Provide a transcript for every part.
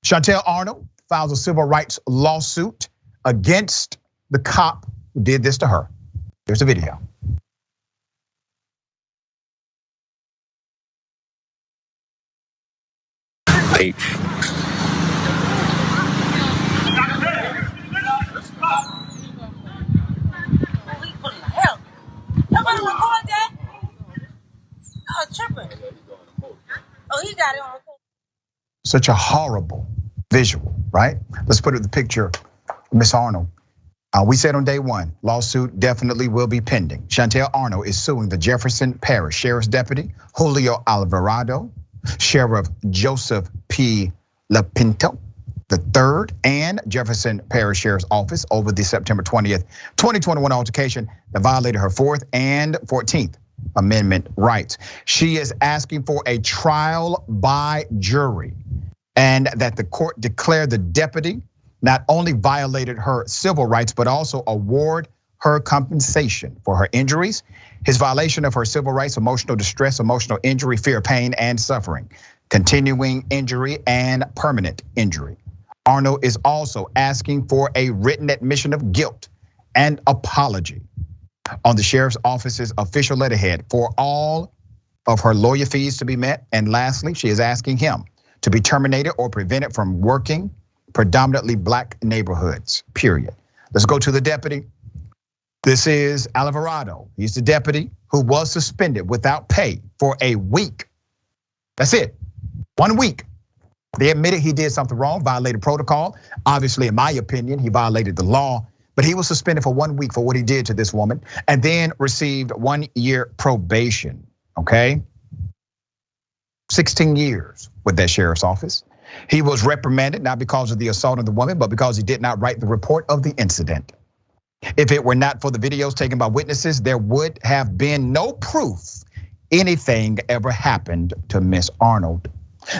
Shantel Arnold files a civil rights lawsuit against the cop who did this to her. Here's the video. H. Oh, he got it on. Such a horrible visual, right? Let's put it in the picture, Miss Arnold. We said on day one, lawsuit definitely will be pending. Shantel Arnold is suing the Jefferson Parish Sheriff's Deputy, Julio Alvarado, Sheriff Joseph P. Lopinto III, and Jefferson Parish Sheriff's Office over the September 20th, 2021 altercation that violated her Fourth and 14th Amendment rights. She is asking for a trial by jury and that the court declare the deputy not only violated her civil rights, but also award her compensation for her injuries, his violation of her civil rights, emotional distress, emotional injury, fear, pain, and suffering, continuing injury, and permanent injury. Arnold is also asking for a written admission of guilt and apology on the sheriff's office's official letterhead for all of her lawyer fees to be met. And lastly, she is asking him to be terminated or prevented from working predominantly black neighborhoods, period. Let's go to the deputy. This is Alvarado. He's the deputy who was suspended without pay for a week. That's it, 1 week. They admitted he did something wrong, violated protocol. Obviously, in my opinion, he violated the law, but he was suspended for 1 week for what he did to this woman and then received 1 year probation, okay? 16 years with that sheriff's office. He was reprimanded not because of the assault of the woman, but because he did not write the report of the incident. If it were not for the videos taken by witnesses, there would have been no proof anything ever happened to Miss Arnold.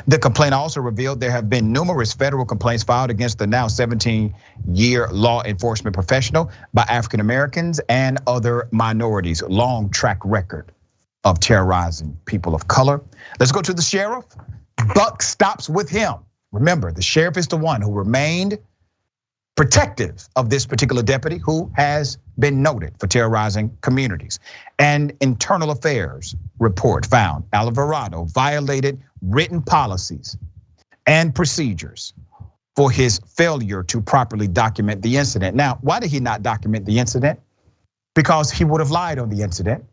The complaint also revealed there have been numerous federal complaints filed against the now 17-year law enforcement professional by African Americans and other minorities. Long track record of terrorizing people of color. Let's go to the sheriff. Buck stops with him. Remember, the sheriff is the one who remained protective of this particular deputy who has been noted for terrorizing communities. An internal affairs report found Alvarado violated written policies and procedures for his failure to properly document the incident. Now, why did he not document the incident? Because he would have lied on the incident,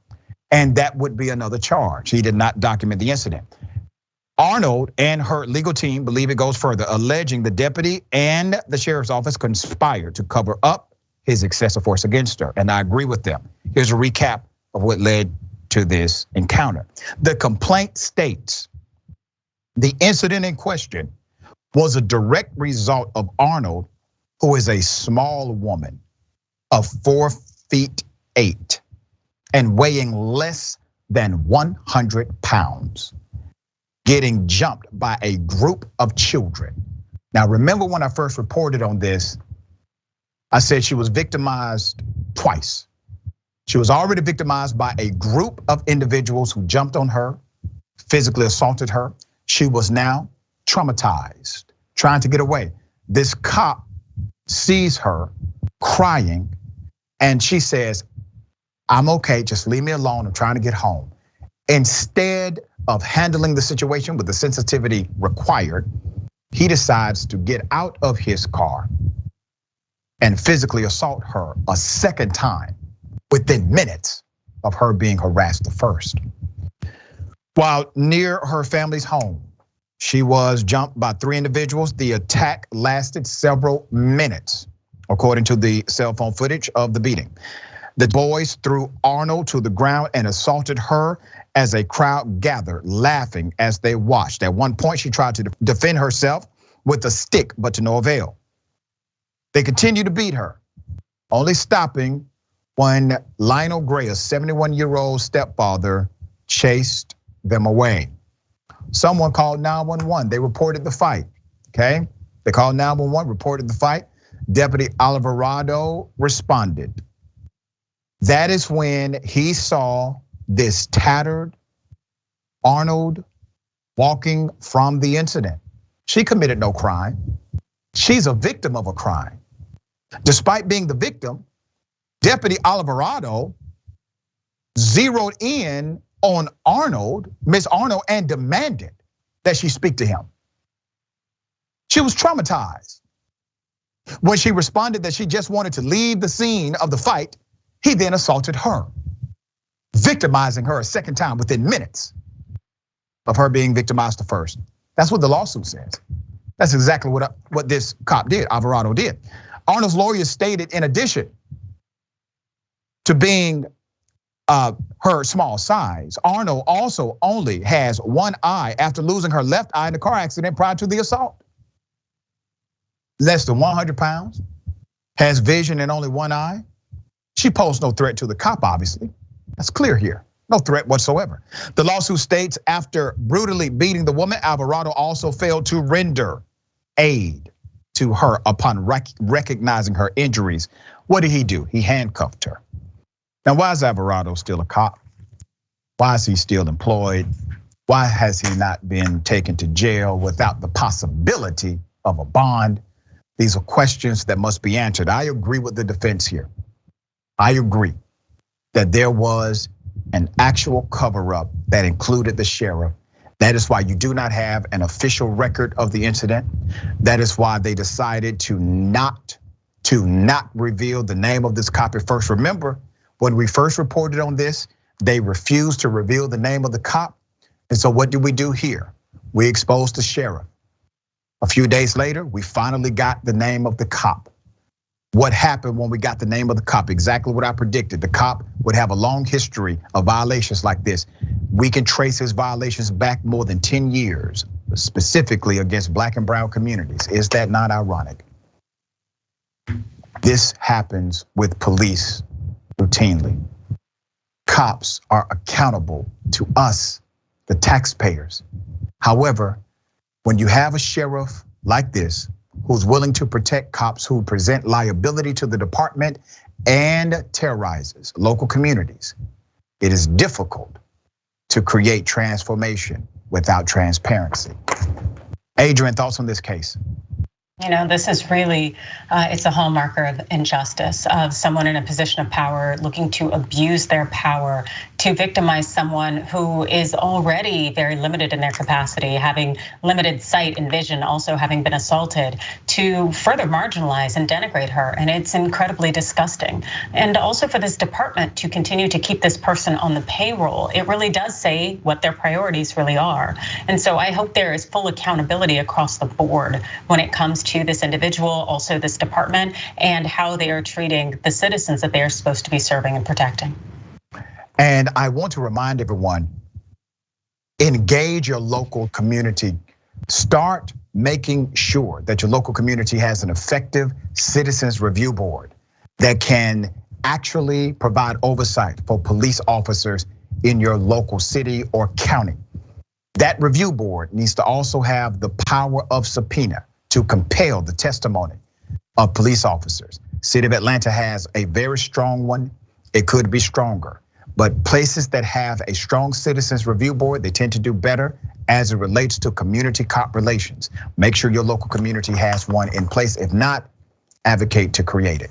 and that would be another charge. He did not document the incident. Arnold and her legal team believe it goes further, alleging the deputy and the sheriff's office conspired to cover up his excessive force against her. And I agree with them. Here's a recap of what led to this encounter. The complaint states the incident in question was a direct result of Arnold, who is a small woman of 4'8" and weighing less than 100 pounds. Getting jumped by a group of children. Now, remember when I first reported on this, I said she was victimized twice. She was already victimized by a group of individuals who jumped on her, physically assaulted her. She was now traumatized, trying to get away. This cop sees her crying and she says, "I'm okay, just leave me alone, I'm trying to get home." Instead of handling the situation with the sensitivity required, he decides to get out of his car and physically assault her a second time within minutes of her being harassed the first. While near her family's home, she was jumped by 3 individuals. The attack lasted several minutes, according to the cell phone footage of the beating. The boys threw Arnold to the ground and assaulted her as a crowd gathered, laughing as they watched. At one point, she tried to defend herself with a stick, but to no avail. They continued to beat her, only stopping when Lionel Gray, a 71-year-old stepfather, chased them away. Someone called 911. They reported the fight, okay? They called 911, reported the fight. Deputy Alvarado responded. That is when he saw this tattered Arnold walking from the incident. She committed no crime. She's a victim of a crime. Despite being the victim, Deputy Alvarado zeroed in on Miss Arnold, and demanded that she speak to him. She was traumatized. When she responded that she just wanted to leave the scene of the fight, he then assaulted her, victimizing her a second time within minutes of her being victimized the first. That's what the lawsuit says. That's exactly what this cop did, Alvarado did. Arnold's lawyer stated, in addition to being her small size, Arnold also only has one eye after losing her left eye in a car accident prior to the assault. Less than 100 pounds, has vision in only one eye. She posed no threat to the cop, obviously. That's clear here. No threat whatsoever. The lawsuit states after brutally beating the woman, Alvarado also failed to render aid to her upon recognizing her injuries. What did he do? He handcuffed her. Now, why is Alvarado still a cop? Why is he still employed? Why has he not been taken to jail without the possibility of a bond? These are questions that must be answered. I agree with the defense here. I agree that there was an actual cover-up that included the sheriff. That is why you do not have an official record of the incident. That is why they decided to not reveal the name of this cop at first. Remember, when we first reported on this, they refused to reveal the name of the cop. And so what did we do here? We exposed the sheriff. A few days later, we finally got the name of the cop. What happened when we got the name of the cop? Exactly what I predicted. The cop would have a long history of violations like this. We can trace his violations back more than 10 years, specifically against Black and brown communities. Is that not ironic? This happens with police routinely. Cops are accountable to us, the taxpayers. However, when you have a sheriff like this, who's willing to protect cops who present liability to the department and terrorizes local communities, it is difficult to create transformation without transparency. Adrienne, thoughts on this case? You know, this is really, it's a hallmarker of injustice, of someone in a position of power looking to abuse their power to victimize someone who is already very limited in their capacity, having limited sight and vision, also having been assaulted, to further marginalize and denigrate her. And it's incredibly disgusting. And also for this department to continue to keep this person on the payroll, it really does say what their priorities really are. And so I hope there is full accountability across the board when it comes to this individual, also this department, and how they are treating the citizens that they are supposed to be serving and protecting. And I want to remind everyone, engage your local community. Start making sure that your local community has an effective citizens review board that can actually provide oversight for police officers in your local city or county. That review board needs to also have the power of subpoena to compel the testimony of police officers. City of Atlanta has a very strong one. It could be stronger, but places that have a strong citizens review board, they tend to do better as it relates to community cop relations. Make sure your local community has one in place. If not, advocate to create it.